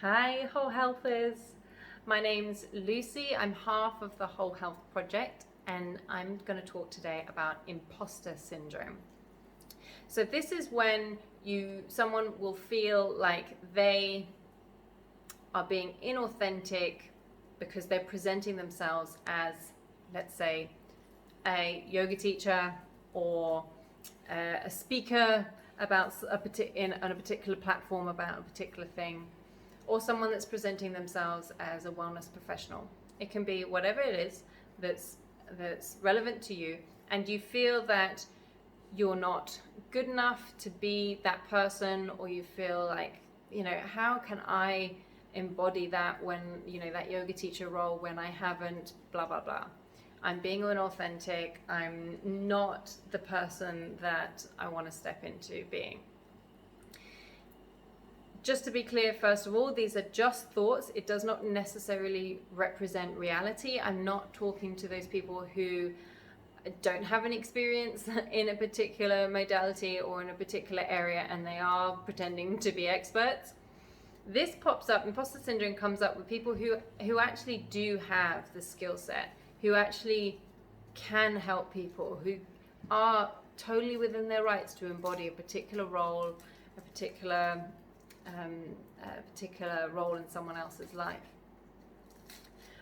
Hi, Whole Healthers. My name's Lucy. I'm half of the Whole Health Project, and I'm going to talk today about imposter syndrome. So this is when someone will feel like they are being inauthentic because they're presenting themselves as, let's say, a yoga teacher or a speaker about on a particular platform about a particular thing, or someone that's presenting themselves as a wellness professional. It can be whatever it is that's relevant to you, and you feel that you're not good enough to be that person, or you feel like, how can I embody that when, that yoga teacher role when I haven't, blah, blah, blah. I'm being inauthentic. I'm not the person that I want to step into being. Just to be clear, first of all, these are just thoughts. It does not necessarily represent reality. I'm not talking to those people who don't have an experience in a particular modality or in a particular area and they are pretending to be experts. This pops up, imposter syndrome comes up with people who actually do have the skill set, who actually can help people, who are totally within their rights to embody a particular role, a particular role in someone else's life.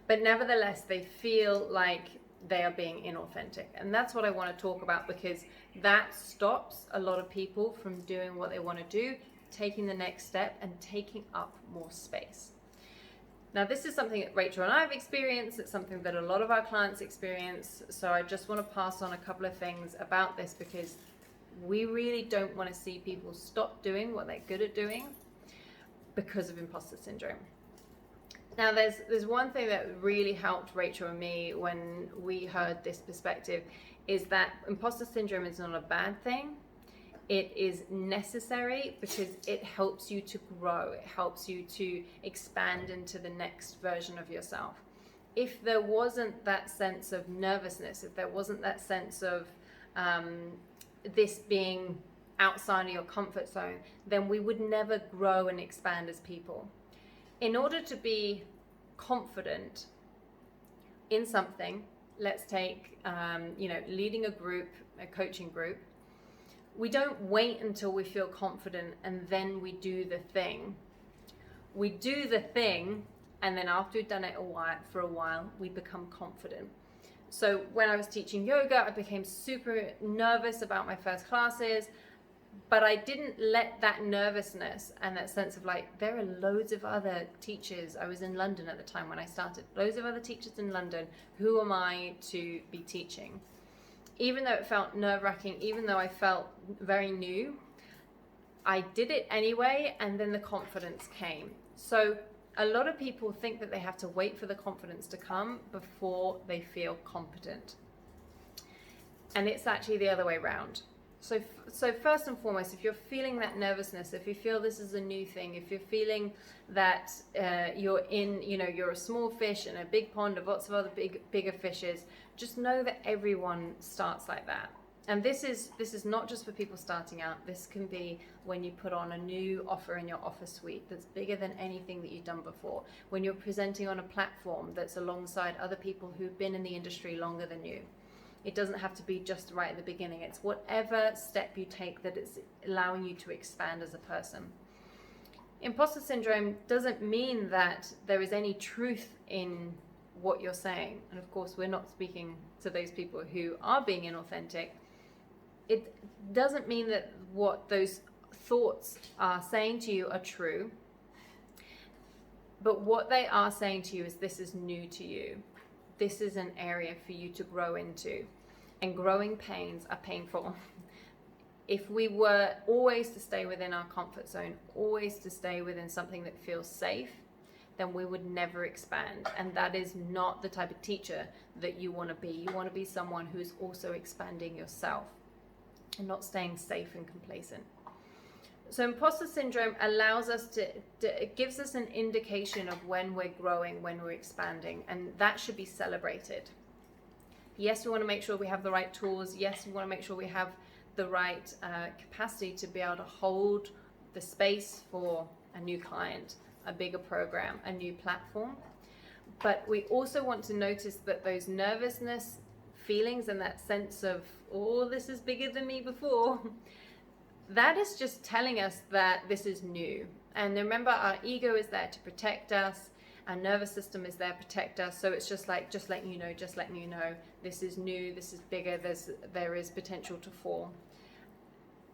But nevertheless, they feel like they are being inauthentic. And that's what I want to talk about, because that stops a lot of people from doing what they want to do, taking the next step and taking up more space. Now, this is something that Rachel and I have experienced. It's something that a lot of our clients experience. So I just want to pass on a couple of things about this, because we really don't want to see people stop doing what they're good at doing because of imposter syndrome. Now, there's one thing that really helped Rachel and me when we heard this perspective, is that imposter syndrome is not a bad thing. It is necessary because it helps you to grow. It helps you to expand into the next version of yourself. If there wasn't that sense of nervousness, if there wasn't that sense of this being outside of your comfort zone, then we would never grow and expand as people. In order to be confident in something, let's take, leading a group, a coaching group, we don't wait until we feel confident and then we do the thing. We do the thing, and then after we've done it for a while, we become confident. So when I was teaching yoga, I became super nervous about my first classes, but I didn't let that nervousness and that sense of like, there are loads of other teachers. I was in London at the time when I started, loads of other teachers in London. Who am I to be teaching? Even though it felt nerve-wracking, even though I felt very new, I did it anyway, and then the confidence came. So a lot of people think that they have to wait for the confidence to come before they feel competent. And it's actually the other way around. So first and foremost, if you're feeling that nervousness, if you feel this is a new thing, if you're feeling that you're a small fish in a big pond of lots of other bigger fishes, just know that everyone starts like that. And this is not just for people starting out. This can be when you put on a new offer in your offer suite that's bigger than anything that you've done before. When you're presenting on a platform that's alongside other people who've been in the industry longer than you. It doesn't have to be just right at the beginning. It's whatever step you take that is allowing you to expand as a person. Imposter syndrome doesn't mean that there is any truth in what you're saying. And of course, we're not speaking to those people who are being inauthentic. It doesn't mean that what those thoughts are saying to you are true. But what they are saying to you is, this is new to you. This is an area for you to grow into, and growing pains are painful. If we were always to stay within our comfort zone, always to stay within something that feels safe, then we would never expand. And that is not the type of teacher that you want to be. You want to be someone who is also expanding yourself and not staying safe and complacent. So imposter syndrome allows us it gives us an indication of when we're growing, when we're expanding, and that should be celebrated. Yes, we want to make sure we have the right tools. Yes, we want to make sure we have the right capacity to be able to hold the space for a new client, a bigger program, a new platform. But we also want to notice that those nervousness feelings and that sense of, oh, this is bigger than me before, that is just telling us that this is new. And remember, our ego is there to protect us. Our nervous system is there to protect us. So it's just like, just letting you know, this is new, this is bigger, there is potential to fall.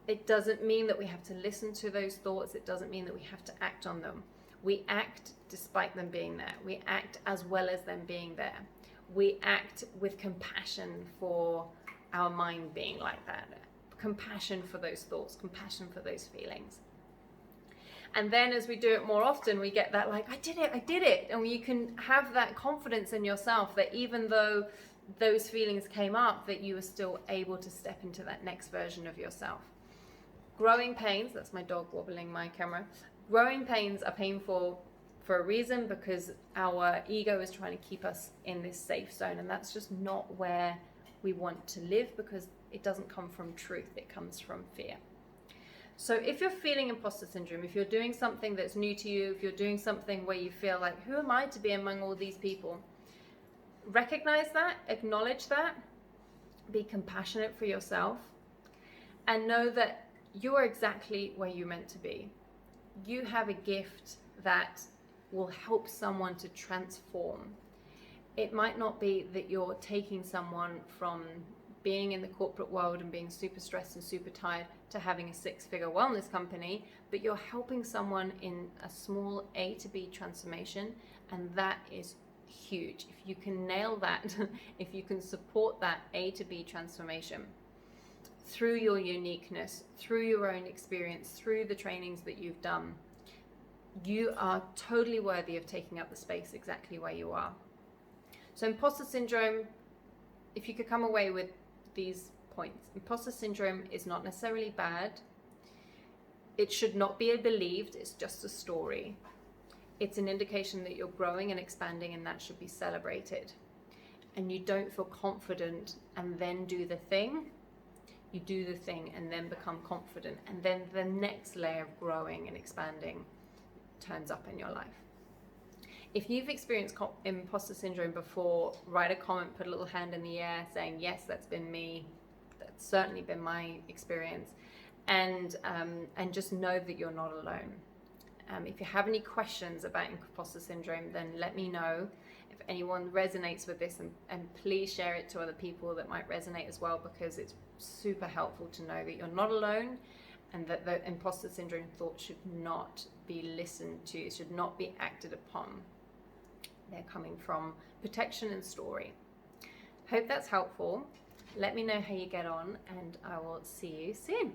It doesn't mean that we have to listen to those thoughts. It doesn't mean that we have to act on them. We act despite them being there. We act as well as them being there. We act with compassion for our mind being like that. Compassion for those thoughts, compassion for those feelings. And then as we do it more often, we get that like, I did it. And you can have that confidence in yourself that even though those feelings came up, that you were still able to step into that next version of yourself. Growing pains, that's my dog wobbling my camera. Growing pains are painful for a reason, because our ego is trying to keep us in this safe zone. And that's just not where we want to live, because it doesn't come from truth, it comes from fear. So if you're feeling imposter syndrome, if you're doing something that's new to you, if you're doing something where you feel like, who am I to be among all these people? Recognize that, acknowledge that, be compassionate for yourself, and know that you're exactly where you're meant to be. You have a gift that will help someone to transform. It might not be that you're taking someone from being in the corporate world and being super stressed and super tired to having a 6-figure wellness company, but you're helping someone in a small A to B transformation, and that is huge. If you can nail that, if you can support that A to B transformation through your uniqueness, through your own experience, through the trainings that you've done, you are totally worthy of taking up the space exactly where you are. So imposter syndrome, if you could come away with these points. Imposter syndrome is not necessarily bad. It should not be believed. It's just a story. It's an indication that you're growing and expanding, and that should be celebrated. And you don't feel confident and then do the thing. You do the thing and then become confident, and then the next layer of growing and expanding turns up in your life. If you've experienced imposter syndrome before, write a comment, put a little hand in the air saying, yes, that's been me. That's certainly been my experience. And just know that you're not alone. If you have any questions about imposter syndrome, then let me know. If anyone resonates with this, and please share it to other people that might resonate as well, because it's super helpful to know that you're not alone, and that the imposter syndrome thoughts should not be listened to, it should not be acted upon. They're coming from protection and story. Hope that's helpful. Let me know how you get on, and I will see you soon.